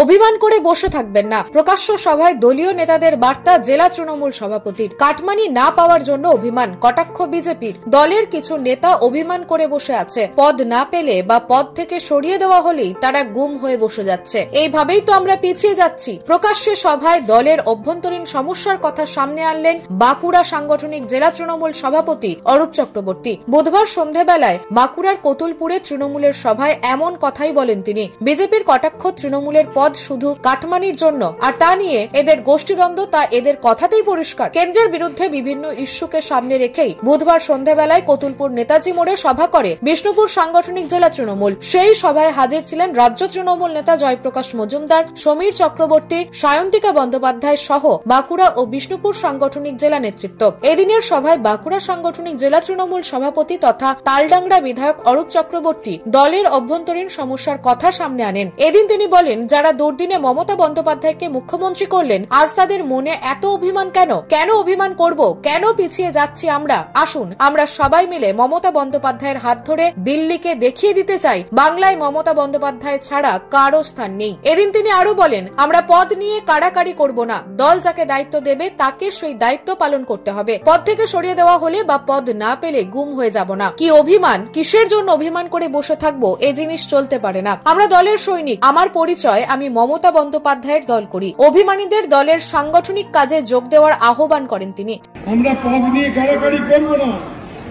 অভিমান করে বসে থাকবেন না। প্রকাশ্য সভায় দলীয় নেতাদের বার্তা জেলা তৃণমূল সভাপতির। কাটমানি না পাওয়ার জন্য অভিমান, কটাক্ষ বিজেপির। দলের কিছু নেতা অভিমান করে বসে আছে, পদ না পেলে বা পদ থেকে সরিয়ে দেওয়া হলেই তারা গুম হয়ে বসে যাচ্ছে। এইভাবেই তো আমরা পিছিয়ে যাচ্ছি। প্রকাশ্যে সভায় দলের অভ্যন্তরীণ সমস্যার কথা সামনে আনলেন বাঁকুড়া সাংগঠনিক জেলা তৃণমূল সভাপতি অরূপ চক্রবর্তী। বুধবার সন্ধ্যাবেলায় বাঁকুড়ার কতুলপুরে তৃণমূলের সভায় এমন কথাই বলেন তিনি। বিজেপির কটাক্ষ তৃণমূলের পদ শুধু কাটমানির জন্য, আর তা নিয়ে এদের গোষ্ঠীদ্বন্দ্ব তা এদের কথাতেই পরিষ্কার। কেন্দ্রের বিরুদ্ধে বিভিন্ন ইস্যুকে সামনে রেখেই বুধবার সন্ধ্যাবেলায় কতুলপুর নেতাজি মোড়ে সভা করে বিষ্ণুপুর সাংগঠনিক জেলা তৃণমূল। সেই সভায় হাজির ছিলেন রাজ্য তৃণমূল নেতা জয়প্রকাশ মজুমদার, সমীর চক্রবর্তী, সায়ন্তিকা বন্দ্যোপাধ্যায় সহ বাঁকুড়া ও বিষ্ণুপুর সাংগঠনিক জেলা নেতৃত্ব। এদিনের সভায় বাঁকুড়া সাংগঠনিক জেলা তৃণমূল সভাপতি তথা তালডাংরা বিধায়ক অরূপ চক্রবর্তী দলের অভ্যন্তরীণ সমস্যার কথা সামনে আনেন। এদিন তিনি বলেন, যারা দুর্দিনে মমতা বন্দ্যোপাধ্যায়কে মুখ্যমন্ত্রী করলেন, আজ তাদের মনে এত অভিমান কেন? কেন অভিমান করব? কেন পিছিয়ে যাচ্ছি আমরা? আসুন আমরা সবাই মিলে মমতা বন্দ্যোপাধ্যায়ের হাত ধরে দিল্লিকে দেখিয়ে দিতে চাই বাংলায় মমতা বন্দ্যোপাধ্যায় ছাড়া কারো স্থান নেই। এদিন তিনি আরো বলেন, আমরা পদ নিয়ে কাড়াকাড়ি করব না। দল যাকে দায়িত্ব দেবে তাকে সেই দায়িত্ব পালন করতে হবে। পদ থেকে সরিয়ে দেওয়া হলে বা পদ না পেলে গুম হয়ে যাব না। কি অভিমান, কিসের জন্য অভিমান করে বসে থাকবো? এই জিনিস চলতে পারে না। আমরা দলের সৈনিক, আমার পরিচয় আমি মমতা বন্দ্যোপাধ্যায়ের দল করি। অভিমানীদের দলের সাংগঠনিক কাজে যোগ দেওয়ার আহ্বান করেন তিনি। আমরা পদ নিয়ে কাড়াকাড়ি করব না।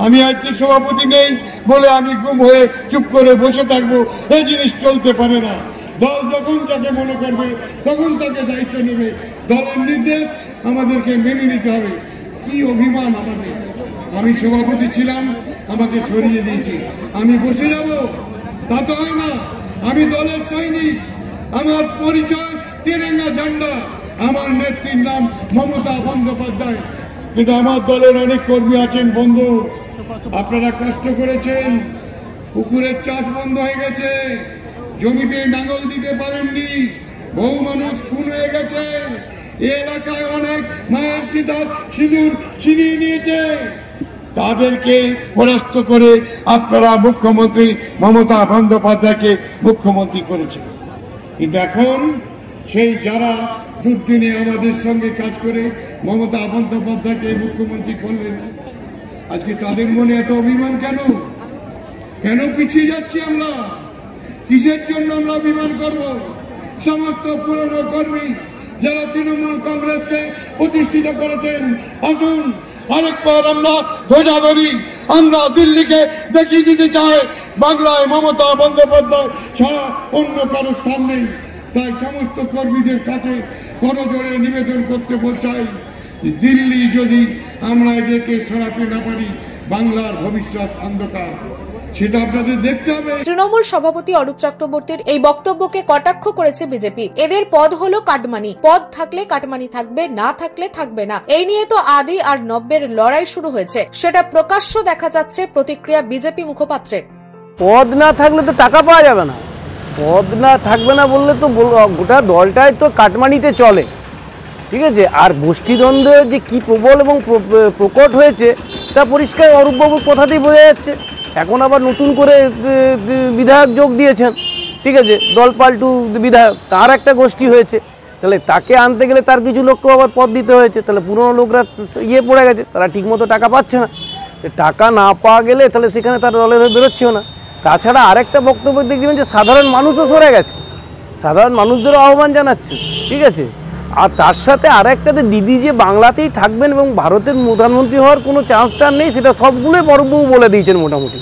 আমি আজকে সভাপতি নেই বলে আমি গুম হয়ে চুপ করে বসে থাকবো, এই জিনিস চলতে পারে না। দল যখন যাকে মনে করবে তখন তাকে দায়িত্ব নেবে। দলের নির্দেশ আমাদেরকে মেনে নিতে হবে। কি অভিমান আমাদের! আমি সভাপতি ছিলাম, আমাকে সরিয়ে দিয়েছি, আমি বসে যাব? তা তো হয় না। আমি দলের সৈনিক, আমার পরিচয় তিরঙ্গা ঝান্ডা, আমার নেত্রীর নাম মমতা বন্দ্যোপাধ্যায়। কিন্তু আমার দলের অনেক কর্মী আছেন, বন্ধু, আপনারা কষ্ট করেছেন, পুকুরের চাষ বন্ধ হয়ে গেছে, জমিতে নাঙল দিতে পারেননি, বহু মানুষ খুন হয়ে গেছে, এই এলাকায় অনেক মায়ের সিঁদুর ছিনিয়ে নিয়েছে। তাদেরকে পরাস্ত করে আপনারা মুখ্যমন্ত্রী মমতা বন্দ্যোপাধ্যায়কে মুখ্যমন্ত্রী করেছেন। কিন্তু এখন সেই যারা দুর্দিনে আমাদের সঙ্গে কাজ করে মমতা বন্দ্যোপাধ্যায়কে মুখ্যমন্ত্রী করলেন, আজকে তাদের মনে এত অভিমান কেন? কেন পিছিয়ে যাচ্ছি আমরা? কিসের জন্য আমরা অভিমান করব? সমস্ত পুরনো কর্মী যারা তৃণমূল কংগ্রেসকে প্রতিষ্ঠিত করেছেন, আসুন আরেকবার আমরা ধ্বজা ধরি। আমরা দিল্লিকে দেখিয়ে দিতে চাই বাংলায় মমতা বন্দ্যোপাধ্যায় ছাড়া অন্য কারো স্থান নেই। তাই সমস্ত কর্মীদের কাছে করজোড়ে নিবেদন করতে চাই, দিল্লি যদি আমরা এদেরকে সরাতে না পারি, বাংলার ভবিষ্যৎ অন্ধকার, সেটা আপনাদের দেখতে হবে। তৃণমূল সভাপতি অরূপ চক্রবর্তীর এই বক্তব্যকে কটাক্ষ করেছে বিজেপি। এদের পদ হলো কাটমানি, পদ থাকলে কাটমানি থাকবে, না থাকলে থাকবে না। এই নিয়ে তো আদি আর নব্বের লড়াই শুরু হয়েছে, সেটা প্রকাশ্য দেখা যাচ্ছে প্রতিক্রিয়া বিজেপি মুখপাত্রের। পদ না থাকলে তো টাকা পাওয়া যাবে না, পদ না থাকবে না বললে তো গোটা দলটাই তো কাটমানিতে চলে, ঠিক আছে। আর গোষ্ঠীদ্বন্দ্বে যে কি প্রবল এবং প্রকট হয়েছে তা পরিষ্কার অরূপবাবুর কথাতেই বোঝা যাচ্ছে। এখন আবার নতুন করে বিধায়ক যোগ দিয়েছেন, ঠিক আছে, দল পাল্টু বিধায়ক, তার একটা গোষ্ঠী হয়েছে। তাহলে তাকে আনতে গেলে তার কিছু লোককেও আবার পদ দিতে হয়েছে। তাহলে পুরনো লোকরা পড়ে গেছে, তারা ঠিকমতো টাকা পাচ্ছে না। টাকা না পাওয়া গেলে তাহলে সেখানে তার দলের হয়ে বেরোচ্ছেও না। তাছাড়া আরেকটা বক্তব্য দেখবেন যে সাধারণ মানুষও সরে গেছে, সাধারণ মানুষদেরও আহ্বান জানাচ্ছে, ঠিক আছে। আর তার সাথে আরেকটাতে দিদি যে বাংলাতেই থাকবেন এবং ভারতের প্রধানমন্ত্রী হওয়ার কোনো চান্সটা নেই, সেটা সবগুলোই অরূপবাবু বলে দিয়েছেন মোটামুটি,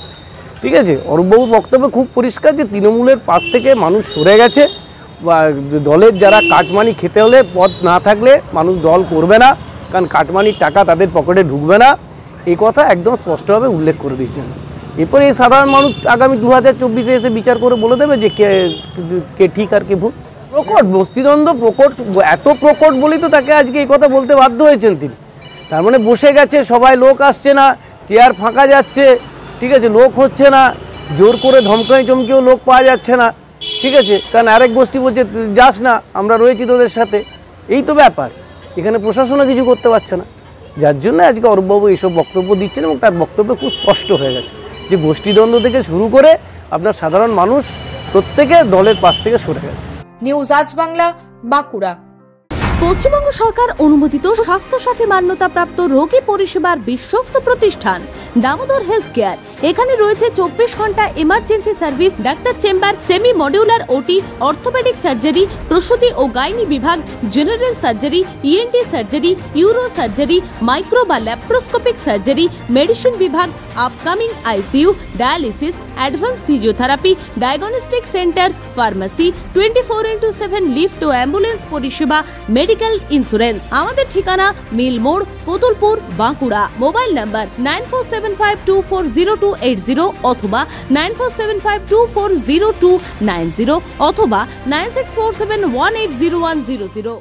ঠিক আছে। অরূপবাবুর বক্তব্য খুব পরিষ্কার যে তৃণমূলের পাশ থেকে মানুষ সরে গেছে, বা দলের যারা কাটমানি খেতে হলে পদ না থাকলে মানুষ দল করবে না, কারণ কাটমানির টাকা তাদের পকেটে ঢুকবে না, এই কথা একদম স্পষ্টভাবে উল্লেখ করে দিয়েছেন। এরপরে এই সাধারণ মানুষ আগামী 2024-এ এসে বিচার করে বলে দেবে যে কে ঠিক আর কে ভুল। প্রকট বস্তিদ্বন্দ্ব, প্রকট, এত প্রকট বলেই তো তাকে আজকে এই কথা বলতে বাধ্য হয়েছেন তিনি। তার মানে বসে গেছে সবাই, লোক আসছে না, চেয়ার ফাঁকা যাচ্ছে, ঠিক আছে, লোক হচ্ছে না, জোর করে ধমকাই চমকেও লোক পাওয়া যাচ্ছে না, ঠিক আছে। কারণ আরেক গোষ্ঠী বলছে যাস না, আমরা রয়েছি তোদের সাথে, এই তো ব্যাপার। এখানে প্রশাসনও কিছু করতে পারছে না, যার জন্য আজকে অরূপবাবু এইসব বক্তব্য দিচ্ছেন। এবং তার বক্তব্য খুব স্পষ্ট হয়ে গেছে যে গোষ্ঠীদ্বন্দ্ব থেকে শুরু করে আপনার সাধারণ মানুষ প্রত্যেকে দলের পাশ থেকে সরে গেছে। নিউজ আজ বাংলা, বাঁকুড়া। পশ্চিমবঙ্গ সরকার অনুমোদিত স্বাস্থ্য সাথী মান্যতাপ্রাপ্ত রোগী পরিষেবার বিশ্বস্ত প্রতিষ্ঠান দামোদর হেলথ কেয়ার। এখানে রয়েছে 24 ঘন্টা emergency service, doctor chamber, semi modular OT, orthopaedic surgery, প্রসূতি ও গাইনি বিভাগ, general surgery, ENT surgery, uro surgery, micro বা ল্যাপ্রোস্কোপিক সার্জারি, মেডিসিন বিভাগ, upcoming ICU, dialysis, advance physiotherapy, diagnostic centre, pharmacy, 24x7 lift ও ambulance পরিষেবা, medical insurance. আমাদের ঠিকানা মিল মোড়, কোতুলপুর, বাঁকুড়া। মোবাইল নাম্বার 9475240280 অথবা 9475240290 অথবা 9647180100।